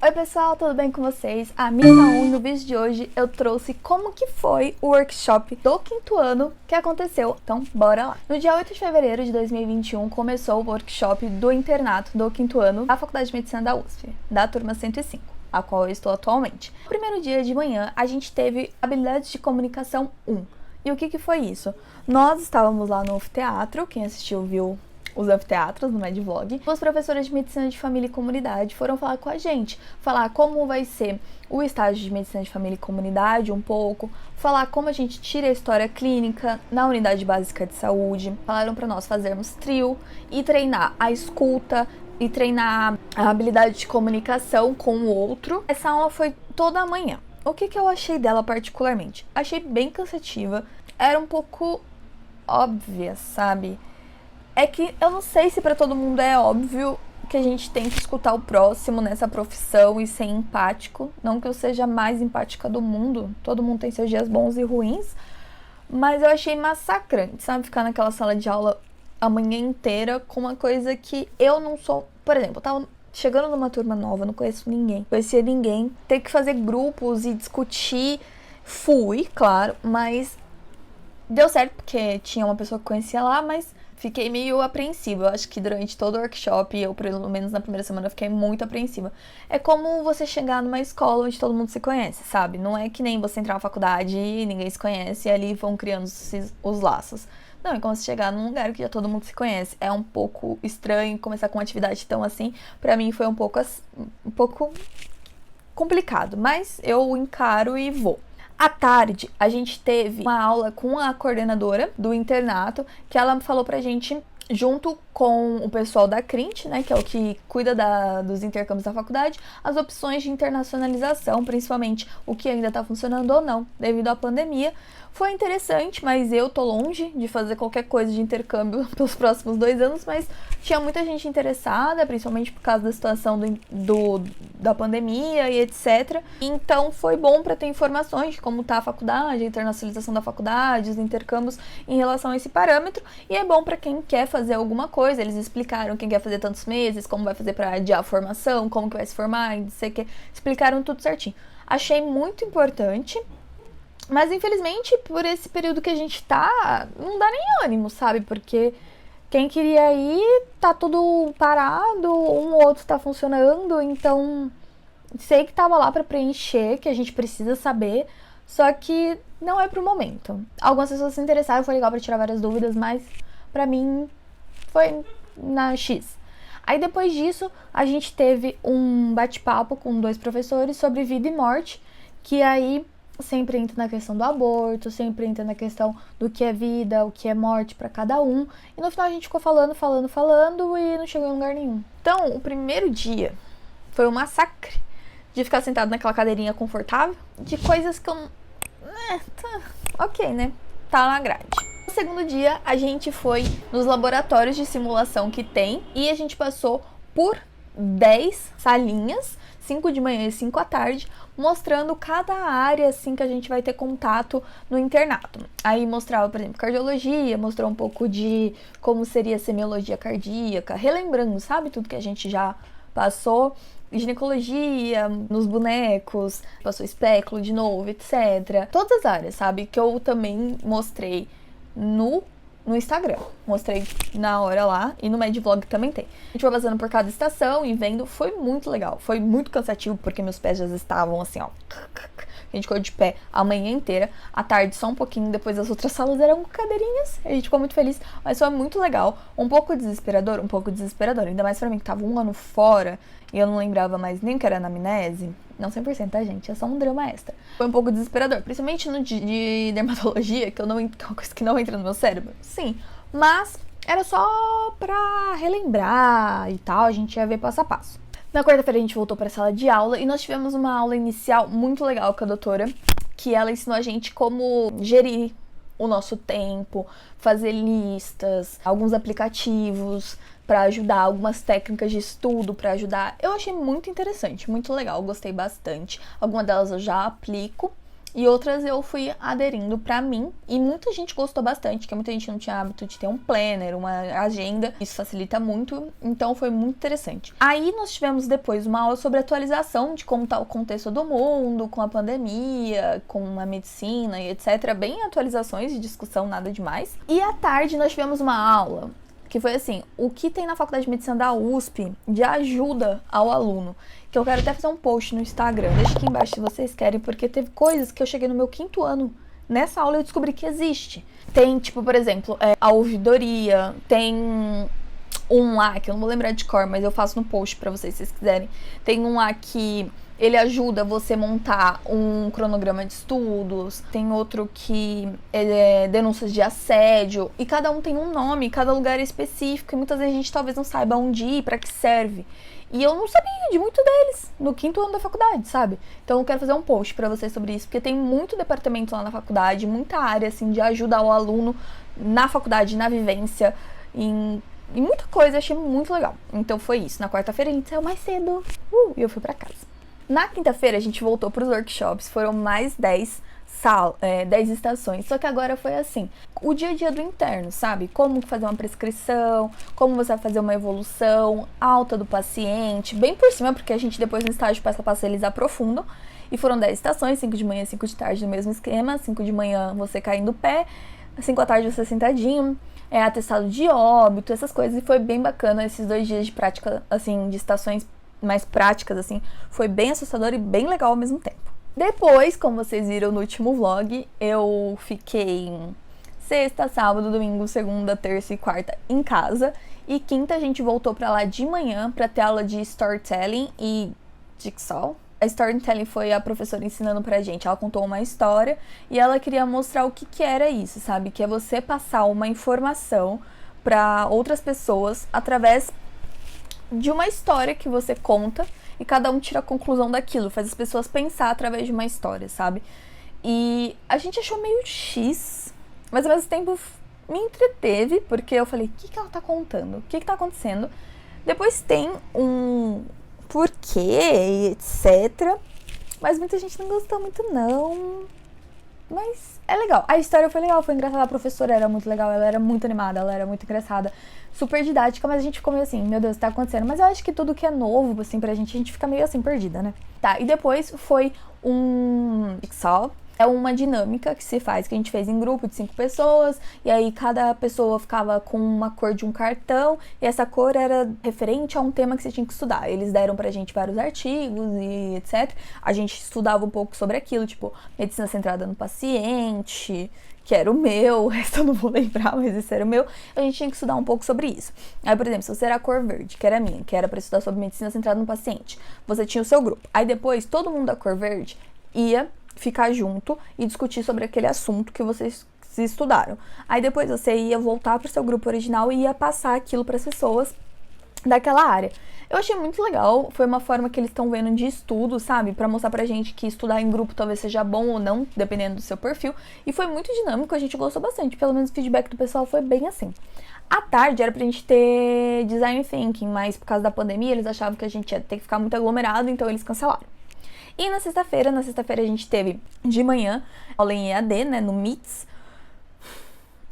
Oi pessoal, tudo bem com vocês? A Mita 1, no vídeo de hoje eu trouxe como que foi o workshop do quinto ano que aconteceu, então bora lá! No dia 8 de fevereiro de 2021 começou o workshop do internato do quinto ano da Faculdade de Medicina da USP, da turma 105, a qual eu estou atualmente. No primeiro dia de manhã a gente teve habilidades de comunicação 1. E o que foi isso? Nós estávamos lá no anfiteatro, quem assistiu viu os anfiteatros no Medvlog. Os professores de Medicina de Família e Comunidade foram falar com a gente, falar como vai ser o estágio de Medicina de Família e Comunidade um pouco, falar como a gente tira a história clínica na unidade básica de saúde. Falaram para nós fazermos trio e treinar a escuta e treinar a habilidade de comunicação com o outro. Essa aula foi toda a manhã. O que eu achei dela particularmente? Achei bem cansativa, era um pouco óbvia, sabe? É que eu não sei se pra todo mundo é óbvio que a gente tem que escutar o próximo nessa profissão e ser empático. Não que eu seja a mais empática do mundo, todo mundo tem seus dias bons e ruins, mas eu achei massacrante, sabe? Ficar naquela sala de aula a manhã inteira com uma coisa que eu não sou... Por exemplo, eu tava chegando numa turma nova, não conheço ninguém, conhecia ninguém, ter que fazer grupos e discutir, fui, claro, mas deu certo porque tinha uma pessoa que conhecia lá, mas fiquei meio apreensiva. Eu acho que durante todo o workshop, eu pelo menos na primeira semana, fiquei muito apreensiva. É como você chegar numa escola onde todo mundo se conhece, sabe? Não é que nem você entrar na faculdade e ninguém se conhece e ali vão criando os laços. Não, é como você chegar num lugar que já todo mundo se conhece. É um pouco estranho começar com uma atividade tão assim. Pra mim foi um pouco complicado, mas eu encaro e vou. À tarde, a gente teve uma aula com a coordenadora do internato, que ela falou pra gente, junto com o pessoal da CRINT, né, que é o que cuida dos intercâmbios da faculdade, as opções de internacionalização, principalmente o que ainda tá funcionando ou não, devido à pandemia. Foi interessante, mas eu tô longe de fazer qualquer coisa de intercâmbio pelos próximos 2 anos, mas tinha muita gente interessada, principalmente por causa da situação da pandemia e etc. Então foi bom para ter informações de como tá a faculdade, a internacionalização da faculdade, os intercâmbios em relação a esse parâmetro, e é bom para quem quer fazer alguma coisa. Eles explicaram quem quer fazer tantos meses, como vai fazer para adiar a formação, como que vai se formar, não sei o que, explicaram tudo certinho. Achei muito importante. Mas, infelizmente, por esse período que a gente tá, não dá nem ânimo, sabe? Porque quem queria ir, tá tudo parado, um ou outro tá funcionando, então sei que tava lá pra preencher, que a gente precisa saber, só que não é pro momento. Algumas pessoas se interessaram, foi legal pra tirar várias dúvidas, mas pra mim foi na X. Aí depois disso, a gente teve um bate-papo com 2 professores sobre vida e morte, que aí sempre entra na questão do aborto, sempre entra na questão do que é vida, o que é morte para cada um. E no final a gente ficou falando e não chegou em lugar nenhum. Então, o primeiro dia foi um massacre de ficar sentado naquela cadeirinha confortável, de coisas que eu... ok, né? Tá na grade. No segundo dia, a gente foi nos laboratórios de simulação que tem e a gente passou por 10 salinhas, 5 de manhã e 5 à tarde, mostrando cada área assim que a gente vai ter contato no internato. Aí mostrava, por exemplo, cardiologia, mostrou um pouco de como seria a semiologia cardíaca, relembrando, sabe, tudo que a gente já passou. Ginecologia, nos bonecos, passou espéculo de novo, etc. Todas as áreas, sabe, que eu também mostrei no Instagram. Mostrei na hora lá e no Medvlog também tem. A gente foi passando por cada estação e vendo, foi muito legal. Foi muito cansativo porque meus pés já estavam assim, ó. A gente ficou de pé a manhã inteira, à tarde só um pouquinho, depois as outras salas eram cadeirinhas. A gente ficou muito feliz, mas foi muito legal. Um pouco desesperador, ainda mais pra mim que tava 1 ano fora e eu não lembrava mais nem o que era anamnese. Não 100%, tá, gente? É só um drama extra. Foi um pouco desesperador, principalmente no de dermatologia, que é uma coisa que não entra no meu cérebro. Sim, mas era só pra relembrar e tal, a gente ia ver passo a passo. Na quarta-feira a gente voltou pra sala de aula e nós tivemos uma aula inicial muito legal com a doutora, que ela ensinou a gente como gerir o nosso tempo, fazer listas, alguns aplicativos para ajudar, algumas técnicas de estudo para ajudar. Eu achei muito interessante, muito legal, gostei bastante. Algumas delas eu já aplico e outras eu fui aderindo pra mim, e muita gente gostou bastante, porque muita gente não tinha hábito de ter um planner, uma agenda, isso facilita muito, então foi muito interessante. Aí nós tivemos depois uma aula sobre atualização de como tá o contexto do mundo, com a pandemia, com a medicina e etc, bem atualizações de discussão, nada demais. E à tarde nós tivemos uma aula que foi assim, o que tem na Faculdade de Medicina da USP de ajuda ao aluno, que eu quero até fazer um post no Instagram, deixa aqui embaixo se vocês querem, porque teve coisas que eu cheguei no meu 5º ano, nessa aula eu descobri que existe. Tem, tipo, por exemplo, a ouvidoria, tem um lá, que eu não vou lembrar de cor, mas eu faço no post pra vocês, se vocês quiserem. Tem um lá que ele ajuda você a montar um cronograma de estudos. Tem outro que é denúncias de assédio. E cada um tem um nome, cada lugar é específico. E muitas vezes a gente talvez não saiba onde ir, pra que serve. E eu não sabia de muito deles no 5º ano da faculdade, sabe? Então eu quero fazer um post pra vocês sobre isso, porque tem muito departamento lá na faculdade, muita área, assim, de ajudar o aluno na faculdade, na vivência, e muita coisa, eu achei muito legal. Então foi isso. Na quarta-feira a gente saiu mais cedo e eu fui pra casa. Na quinta-feira a gente voltou pros workshops, foram mais 10 estações, só que agora foi assim, o dia a dia do interno, sabe? Como fazer uma prescrição, como você vai fazer uma evolução, alta do paciente, bem por cima, porque a gente depois no estágio passo a passo eles aprofundam, e foram 10 estações, 5 de manhã e 5 de tarde no mesmo esquema, 5 de manhã você caindo o pé, 5 da tarde você sentadinho, atestado de óbito, essas coisas, e foi bem bacana esses 2 dias de prática, assim, de estações mais práticas, assim, foi bem assustador e bem legal ao mesmo tempo. Depois, como vocês viram no último vlog, eu fiquei sexta, sábado, domingo, segunda, terça e quarta em casa, e quinta a gente voltou pra lá de manhã pra ter aula de storytelling e jigsaw. A storytelling foi a professora ensinando pra gente, ela contou uma história e ela queria mostrar o que era isso, sabe? Que é você passar uma informação pra outras pessoas através de uma história que você conta e cada um tira a conclusão daquilo, faz as pessoas pensar através de uma história, sabe? E a gente achou meio X, mas ao mesmo tempo me entreteve, porque eu falei, o que ela tá contando? O que tá acontecendo? Depois tem um porquê, etc. Mas muita gente não gostou muito, não. Mas é legal. A história foi legal, foi engraçada. A professora era muito legal, ela era muito animada, ela era muito engraçada. Super didática, mas a gente ficou meio assim, meu Deus, o que tá acontecendo? Mas eu acho que tudo que é novo, assim, pra gente, a gente fica meio assim, perdida, né? Tá, e depois foi um jigsaw. É uma dinâmica que se faz, que a gente fez em grupo de 5 pessoas, e aí cada pessoa ficava com uma cor de um cartão, e essa cor era referente a um tema que você tinha que estudar. Eles deram pra gente vários artigos e etc. A gente estudava um pouco sobre aquilo, tipo, medicina centrada no paciente, que era o meu, o resto eu não vou lembrar, mas esse era o meu. A gente tinha que estudar um pouco sobre isso. Aí, por exemplo, se você era a cor verde, que era a minha, que era pra estudar sobre medicina centrada no paciente, você tinha o seu grupo. Aí depois, todo mundo da cor verde ia ficar junto e discutir sobre aquele assunto que vocês estudaram. Aí depois você ia voltar pro seu grupo original e ia passar aquilo para as pessoas daquela área. Eu achei muito legal, foi uma forma que eles estão vendo de estudo, sabe? Pra mostrar pra gente que estudar em grupo talvez seja bom ou não, dependendo do seu perfil. E foi muito dinâmico, a gente gostou bastante, pelo menos o feedback do pessoal foi bem assim. À tarde era pra gente ter design thinking, mas por causa da pandemia eles achavam que a gente ia ter que ficar muito aglomerado, então eles cancelaram. E na sexta-feira a gente teve de manhã aula em EAD, né, no Meets.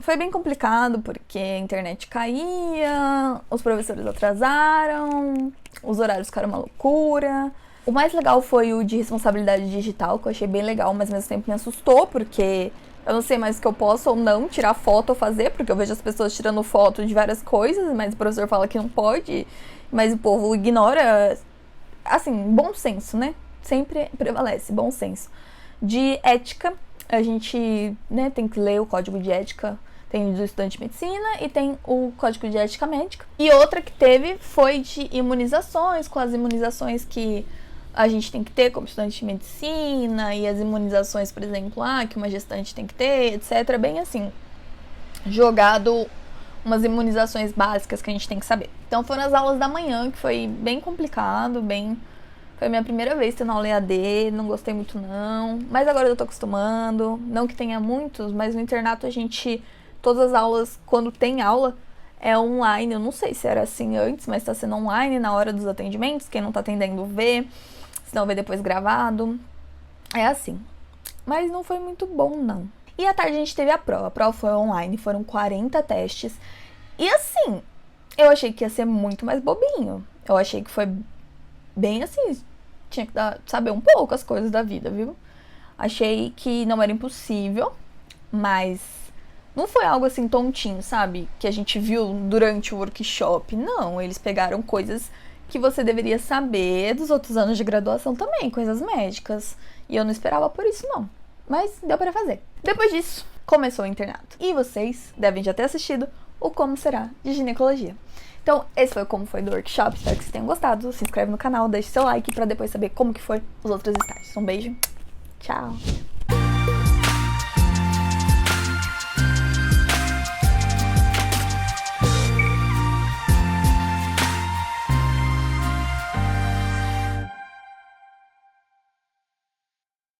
Foi bem complicado porque a internet caía, os professores atrasaram, os horários ficaram uma loucura. O mais legal foi o de responsabilidade digital, que eu achei bem legal, mas ao mesmo tempo me assustou, porque eu não sei mais o que eu posso ou não tirar foto ou fazer, porque eu vejo as pessoas tirando foto de várias coisas, mas o professor fala que não pode, mas o povo ignora. Assim, bom senso, né? Sempre prevalece, bom senso. De ética, a gente, né, tem que ler o código de ética, tem do estudante de medicina e tem o código de ética médica. E outra que teve foi de imunizações, com as imunizações que a gente tem que ter como estudante de medicina, e as imunizações, por exemplo, que uma gestante tem que ter, etc. Bem assim, jogado umas imunizações básicas que a gente tem que saber. Então foram as aulas da manhã, que foi bem complicado, Foi a minha primeira vez tendo aula EAD, não gostei muito não, mas agora eu tô acostumando, não que tenha muitos, mas no internato todas as aulas, quando tem aula, é online, eu não sei se era assim antes, mas tá sendo online na hora dos atendimentos, quem não tá atendendo vê, se não vê depois gravado, é assim. mas não foi muito bom, não. E à tarde a gente teve a prova foi online, foram 40 testes. E assim, eu achei que ia ser muito mais bobinho. Eu achei que foi bem assim, tinha que saber um pouco as coisas da vida, viu? Achei que não era impossível, mas não foi algo assim tontinho, sabe? Que a gente viu durante o workshop. Não, eles pegaram coisas que você deveria saber dos outros anos de graduação também, coisas médicas. E eu não esperava por isso, não. Mas deu pra fazer. Depois disso, começou o internato. E vocês devem já ter assistido o Como Será de Ginecologia. Então, esse foi o Como Foi do workshop. Espero que vocês tenham gostado. Se inscreve no canal, deixe seu like pra depois saber como que foi os outros estágios. Um beijo. Tchau.